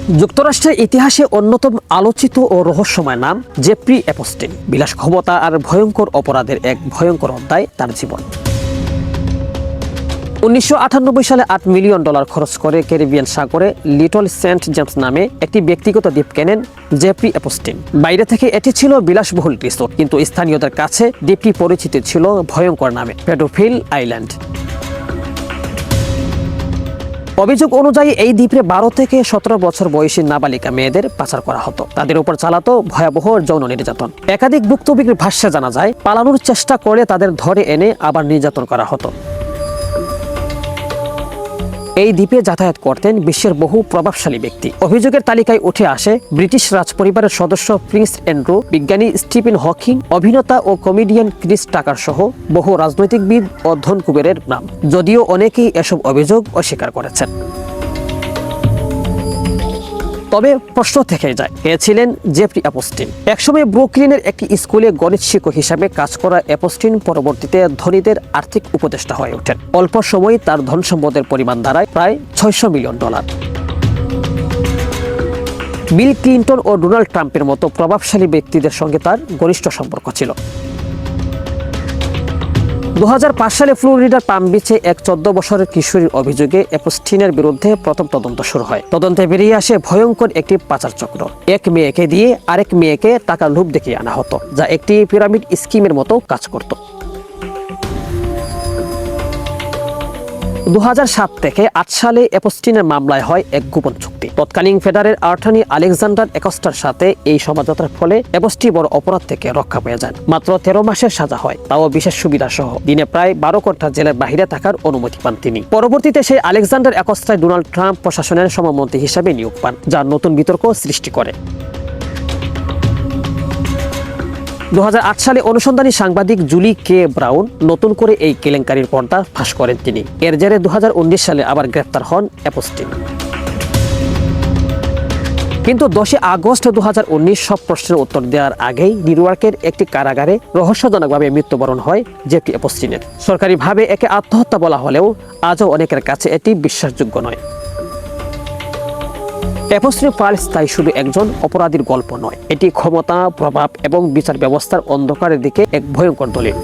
যুক্তরাষ্ট্রের ইতিহাসে অন্যতম আলোচিত ও রহস্যময় নাম জেফ্রি এপস্টিন। বিলাস ক্ষমতা আর ভয়ঙ্কর অপরাধের এক ভয়ঙ্কর অধ্যায় তার জীবন। 1998 সালে $8 মিলিয়ন খরচ করে ক্যারিবিয়ান সাগরে লিটল সেন্ট জেমস নামে একটি ব্যক্তিগত দ্বীপ কেনেন জেফ্রি এপস্টিন। বাইরে থেকে এটি ছিল বিলাসবহুল রিসোর্ট, কিন্তু স্থানীয়দের কাছে দ্বীপটি পরিচিত ছিল ভয়ঙ্কর নামে পেডোফিল আইল্যান্ড। অভিযোগ অনুযায়ী এই দ্বীপে 12 থেকে 17 বছর বয়সী নাবালিকা মেয়েদের পাচার করা হতো। তাদের উপর চালাতো ভয়াবহ যৌন নির্যাতন। একাধিক ভুক্তভোগীর ভাষ্যে জানা যায়, পালানোর চেষ্টা করে তাদের ধরে এনে আবার নির্যাতন করা হতো। এই দ্বীপে যাতায়াত করতেন বিশ্বের বহু প্রভাবশালী ব্যক্তি। অভিযোগের তালিকায় উঠে আসে ব্রিটিশ রাজপরিবারের সদস্য প্রিন্স অ্যান্ড্রু, বিজ্ঞানী স্টিফেন হকিং, অভিনেতা ও কমেডিয়ান ক্রিস টাকার সহ বহু রাজনৈতিকবিদ ও ধন কুবেরের নাম, যদিও অনেকেই এসব অভিযোগ অস্বীকার করেছেন। তবে প্রশ্ন থেকে যায়, কে ছিলেন জেফ্রি এপস্টিন? একসময় ব্রুকলিনের একটি স্কুলে গণিত শিক্ষক হিসাবে কাজ করা এপস্টিন পরবর্তীতে ধনীদের আর্থিক উপদেষ্টা হয়ে ওঠেন। অল্প সময় তার ধন সম্পদের পরিমাণ দাঁড়ায় প্রায় $600 মিলিয়ন। বিল ক্লিন্টন ও ডোনাল্ড ট্রাম্পের মতো প্রভাবশালী ব্যক্তিদের সঙ্গে তার ঘনিষ্ঠ সম্পর্ক ছিল। 2005 সালে ফ্লোরিডার পাম বিচে এক 14 বছরের কিশোরীর অভিযোগে এপস্টিনের বিরুদ্ধে প্রথম তদন্ত শুরু হয়। তদন্তে বেরিয়ে আসে ভয়ঙ্কর একটি পাচার চক্র। এক মেয়েকে দিয়ে আরেক মেয়েকে টাকার লোভ দেখিয়ে আনা হতো, যা একটি পিরামিড স্কিমের মতো কাজ করত। 2007 থেকে 8 সালে এপস্টিনের মামলায় হয় এক গোপন চুক্তি। তৎকালীন ফেডারেল অ্যাটর্নি আলেকজান্ডার একস্টার সাথে এই সমঝোতার ফলে এপস্টিন বড় অপরাধ থেকে রক্ষা পেয়ে যান। মাত্র 13 মাসের সাজা হয়, তাও বিশেষ সুবিধা সহ। দিনে প্রায় 12 ঘন্টা জেলের বাইরে থাকার অনুমতি পান তিনি। পরবর্তীতে সেই আলেকজান্ডার একস্টায় ডোনাল্ড ট্রাম্প প্রশাসনের সমমন্ত্রী হিসাবে নিয়োগ পান, যা নতুন বিতর্ক সৃষ্টি করে। 2008 সালে অনুসন্ধানী সাংবাদিক জুলি কে ব্রাউন নতুন করে এই কেলেঙ্কারির পর্দা ফাঁস করেন তিনি। এর জেরে 2019 সালে আবার গ্রেফতার হন এপস্টিন। কিন্তু 10 আগস্ট 2019 সব প্রশ্নের উত্তর দেওয়ার আগেই নিউ ইয়র্কের একটি কারাগারে রহস্যজনকভাবে মৃত্যুবরণ হয় জেফ্রি এপস্টিনের। সরকারিভাবে একে আত্মহত্যা বলা হলেও আজও অনেকের কাছে এটি বিশ্বাসযোগ্য নয়। এপস্টিন ফাইলস তাই শুধু একজন অপরাধীর গল্প নয়, এটি ক্ষমতা, প্রভাব এবং বিচার ব্যবস্থার অন্ধকারের দিকে এক ভয়ঙ্কর দলিল।